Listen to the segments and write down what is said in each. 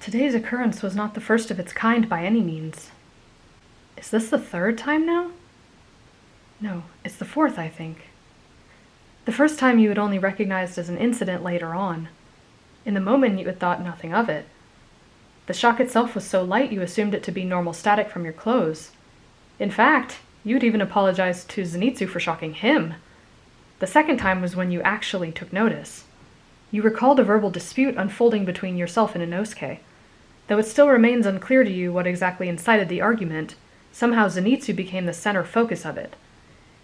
Today's occurrence was not the first of its kind by any means. Is this the third time now? No, it's the fourth, I think. The first time you had only recognized as an incident later on. In the moment you had thought nothing of it. The shock itself was so light you assumed it to be normal static from your clothes. In fact, you had even apologized to Zenitsu for shocking him. The second time was when you actually took notice. You recalled a verbal dispute unfolding between yourself and Inosuke. Though it still remains unclear to you what exactly incited the argument, somehow Zenitsu became the center focus of it.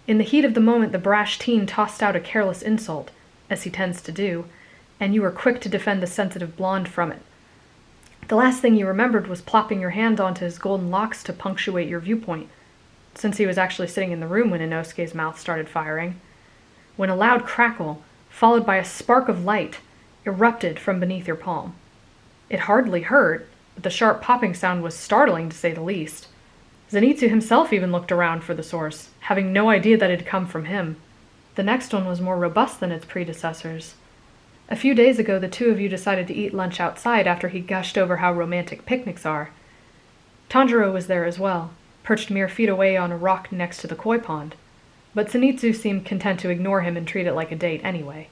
In the heat of the moment, the brash teen tossed out a careless insult, as he tends to do, and you were quick to defend the sensitive blonde from it. The last thing you remembered was plopping your hand onto his golden locks to punctuate your viewpoint, since he was actually sitting in the room when Inosuke's mouth started firing. When a loud crackle, followed by a spark of light, erupted from beneath your palm. It hardly hurt, but the sharp popping sound was startling to say the least. Zenitsu himself even looked around for the source, having no idea that it had come from him. The next one was more robust than its predecessors. A few days ago, the two of you decided to eat lunch outside after he gushed over how romantic picnics are. Tanjiro was there as well, perched mere feet away on a rock next to the koi pond. But Zenitsu seemed content to ignore him and treat it like a date anyway.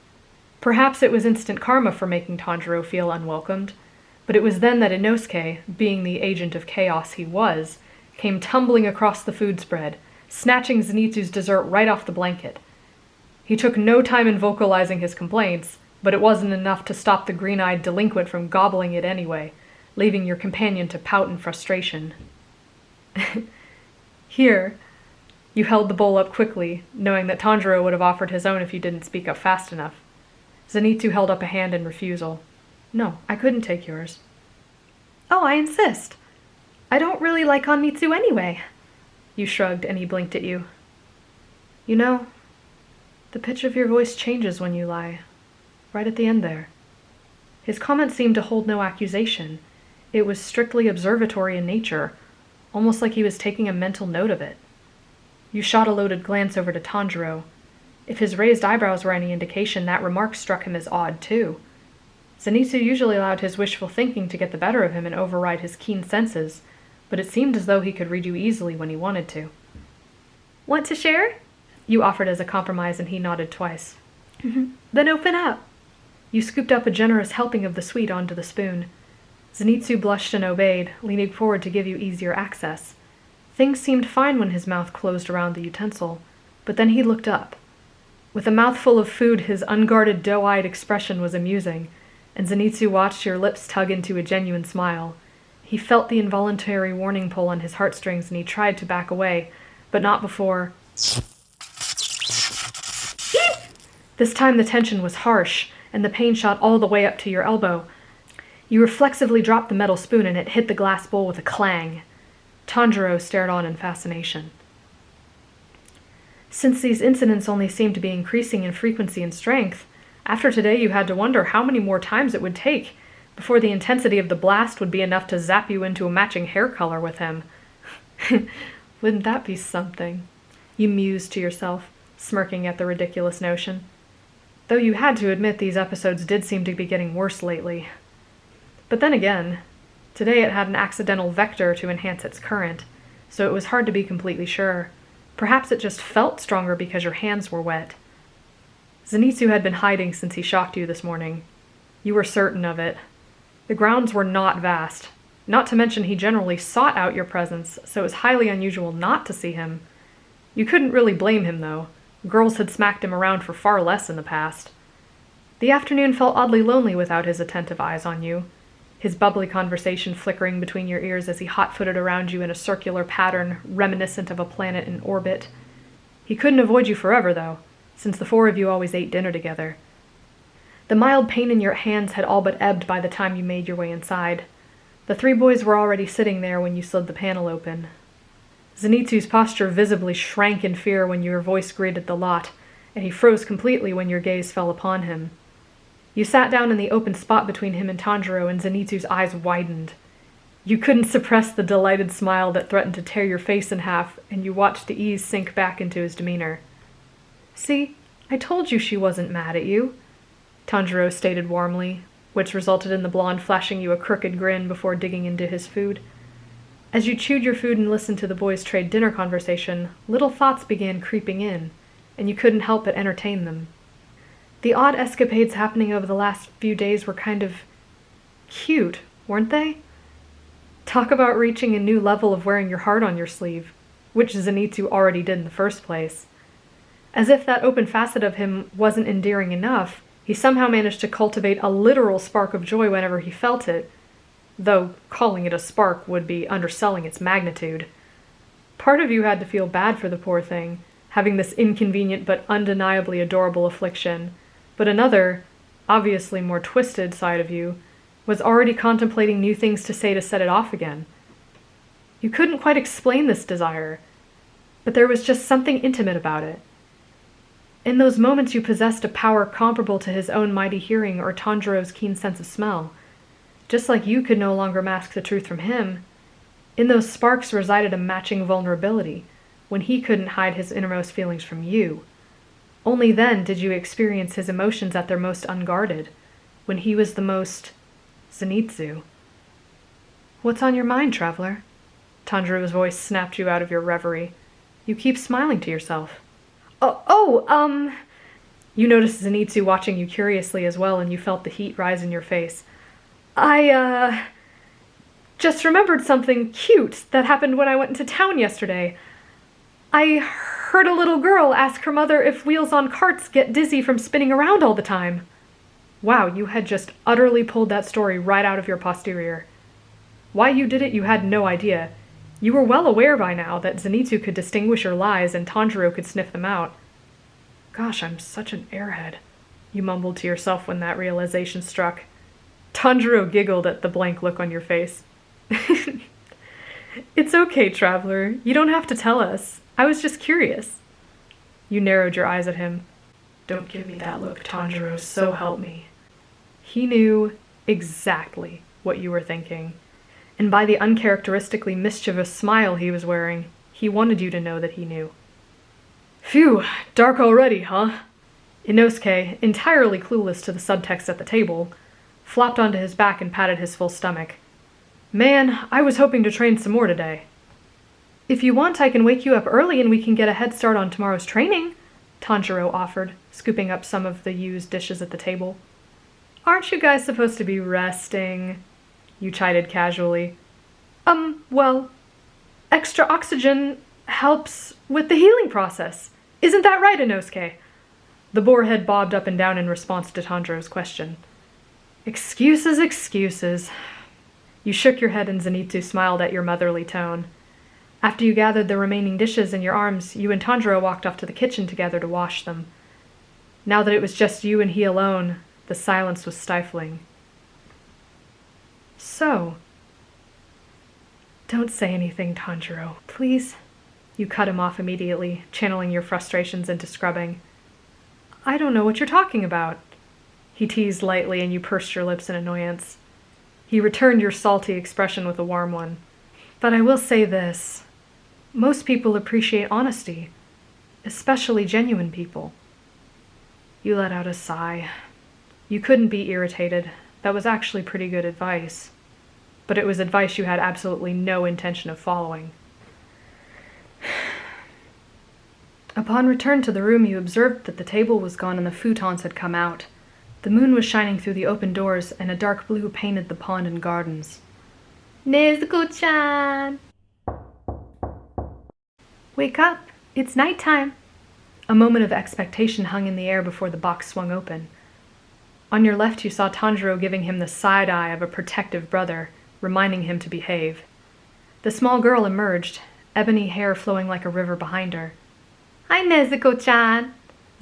Perhaps it was instant karma for making Tanjiro feel unwelcomed, but it was then that Inosuke, being the agent of chaos he was, came tumbling across the food spread, snatching Zenitsu's dessert right off the blanket. He took no time in vocalizing his complaints, but it wasn't enough to stop the green-eyed delinquent from gobbling it anyway, leaving your companion to pout in frustration. Here. You held the bowl up quickly, knowing that Tanjiro would have offered his own if you didn't speak up fast enough. Zenitsu held up a hand in refusal. No, I couldn't take yours. Oh, I insist. I don't really like Onmitsu anyway. You shrugged and he blinked at you. You know, the pitch of your voice changes when you lie. Right at the end there. His comment seemed to hold no accusation. It was strictly observatory in nature, almost like he was taking a mental note of it. You shot a loaded glance over to Tanjiro. If his raised eyebrows were any indication, that remark struck him as odd, too. Zenitsu usually allowed his wishful thinking to get the better of him and override his keen senses, but it seemed as though he could read you easily when he wanted to. Want to share? You offered as a compromise, and he nodded twice. Then open up. You scooped up a generous helping of the sweet onto the spoon. Zenitsu blushed and obeyed, leaning forward to give you easier access. Things seemed fine when his mouth closed around the utensil, but then he looked up. With a mouthful of food, his unguarded, doe-eyed expression was amusing, and Zenitsu watched your lips tug into a genuine smile. He felt the involuntary warning pull on his heartstrings, and he tried to back away, but not before. This time the tension was harsh, and the pain shot all the way up to your elbow. You reflexively dropped the metal spoon, and it hit the glass bowl with a clang. Tanjiro stared on in fascination. Since these incidents only seemed to be increasing in frequency and strength, after today you had to wonder how many more times it would take before the intensity of the blast would be enough to zap you into a matching hair color with him. Wouldn't that be something? You mused to yourself, smirking at the ridiculous notion. Though you had to admit these episodes did seem to be getting worse lately. But then again, today it had an accidental vector to enhance its current, so it was hard to be completely sure. Perhaps it just felt stronger because your hands were wet. Zenitsu had been hiding since he shocked you this morning. You were certain of it. The grounds were not vast. Not to mention he generally sought out your presence, so it was highly unusual not to see him. You couldn't really blame him, though. Girls had smacked him around for far less in the past. The afternoon felt oddly lonely without his attentive eyes on you, his bubbly conversation flickering between your ears as he hot-footed around you in a circular pattern reminiscent of a planet in orbit. He couldn't avoid you forever, though, since the four of you always ate dinner together. The mild pain in your hands had all but ebbed by the time you made your way inside. The three boys were already sitting there when you slid the panel open. Zenitsu's posture visibly shrank in fear when your voice greeted the lot, and he froze completely when your gaze fell upon him. You sat down in the open spot between him and Tanjiro, and Zenitsu's eyes widened. You couldn't suppress the delighted smile that threatened to tear your face in half, and you watched the ease sink back into his demeanor. "See, I told you she wasn't mad at you," Tanjiro stated warmly, which resulted in the blonde flashing you a crooked grin before digging into his food. As you chewed your food and listened to the boys' trade dinner conversation, little thoughts began creeping in, and you couldn't help but entertain them. The odd escapades happening over the last few days were kind of cute, weren't they? Talk about reaching a new level of wearing your heart on your sleeve, which Zenitsu already did in the first place. As if that open facet of him wasn't endearing enough, he somehow managed to cultivate a literal spark of joy whenever he felt it, though calling it a spark would be underselling its magnitude. Part of you had to feel bad for the poor thing, having this inconvenient but undeniably adorable affliction, but another, obviously more twisted side of you, was already contemplating new things to say to set it off again. You couldn't quite explain this desire, but there was just something intimate about it. In those moments you possessed a power comparable to his own mighty hearing or Tanjiro's keen sense of smell. Just like you could no longer mask the truth from him, in those sparks resided a matching vulnerability, when he couldn't hide his innermost feelings from you. Only then did you experience his emotions at their most unguarded, when he was the most Zenitsu. "What's on your mind, traveler?" Tanjiro's voice snapped you out of your reverie. You keep smiling to yourself. You noticed Zenitsu watching you curiously as well, and you felt the heat rise in your face. I just remembered something cute that happened when I went into town yesterday. I heard a little girl ask her mother if wheels on carts get dizzy from spinning around all the time." Wow, you had just utterly pulled that story right out of your posterior. Why you did it, you had no idea. You were well aware by now that Zenitsu could distinguish your lies and Tanjiro could sniff them out. "Gosh, I'm such an airhead," you mumbled to yourself when that realization struck. Tanjiro giggled at the blank look on your face. "It's okay, traveler. You don't have to tell us. I was just curious." You narrowed your eyes at him. "Don't give me that look, Tanjiro, so help me." He knew exactly what you were thinking, and by the uncharacteristically mischievous smile he was wearing, he wanted you to know that he knew. "Phew, dark already, huh?" Inosuke, entirely clueless to the subtext at the table, flopped onto his back and patted his full stomach. "Man, I was hoping to train some more today." "If you want, I can wake you up early and we can get a head start on tomorrow's training," Tanjiro offered, scooping up some of the used dishes at the table. "Aren't you guys supposed to be resting?" You chided casually. Well, extra oxygen helps with the healing process. Isn't that right, Inosuke?" The boar head bobbed up and down in response to Tanjiro's question. "Excuses, excuses." You shook your head and Zenitsu smiled at your motherly tone. After you gathered the remaining dishes in your arms, you and Tanjiro walked off to the kitchen together to wash them. Now that it was just you and he alone, the silence was stifling. "So, don't say anything, Tanjiro, please." You cut him off immediately, channeling your frustrations into scrubbing. "I don't know what you're talking about." He teased lightly and you pursed your lips in annoyance. He returned your salty expression with a warm one. "But I will say this. Most people appreciate honesty, especially genuine people." You let out a sigh. You couldn't be irritated. That was actually pretty good advice. But it was advice you had absolutely no intention of following. Upon return to the room, you observed that the table was gone and the futons had come out. The moon was shining through the open doors, and a dark blue painted the pond and gardens. "Nezuko-chan!" "Wake up! It's nighttime!" A moment of expectation hung in the air before the box swung open. On your left you saw Tanjiro giving him the side-eye of a protective brother, reminding him to behave. The small girl emerged, ebony hair flowing like a river behind her. "Hi, Nezuko-chan!"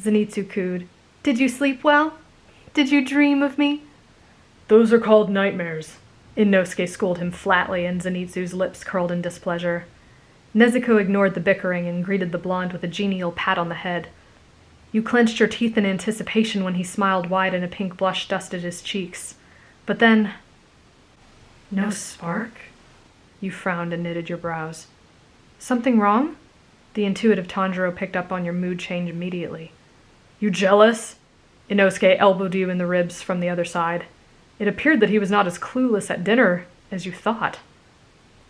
Zenitsu cooed. "Did you sleep well? Did you dream of me?" "Those are called nightmares." Inosuke schooled him flatly, and Zenitsu's lips curled in displeasure. Nezuko ignored the bickering and greeted the blonde with a genial pat on the head. You clenched your teeth in anticipation when he smiled wide and a pink blush dusted his cheeks. But then... "No spark?" You frowned and knitted your brows. "Something wrong?" The intuitive Tanjiro picked up on your mood change immediately. "You jealous?" Inosuke elbowed you in the ribs from the other side. It appeared that he was not as clueless at dinner as you thought.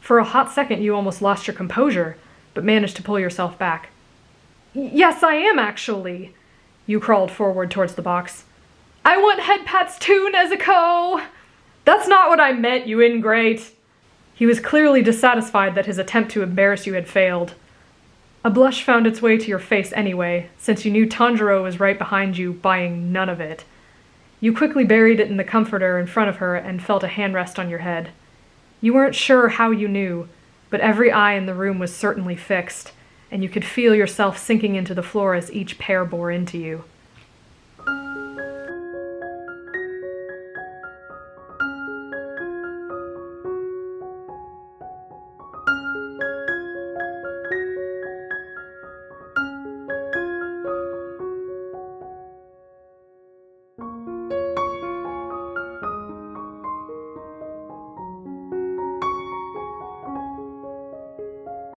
For a hot second, you almost lost your composure, but managed to pull yourself back. Yes, I am, actually. You crawled forward towards the box. I want head pats too, Nezuko! That's not what I meant, you ingrate! He was clearly dissatisfied that his attempt to embarrass you had failed. A blush found its way to your face anyway, since you knew Tanjiro was right behind you, buying none of it. You quickly buried it in the comforter in front of her and felt a hand rest on your head. You weren't sure how you knew, but every eye in the room was certainly fixed, and you could feel yourself sinking into the floor as each pair bore into you.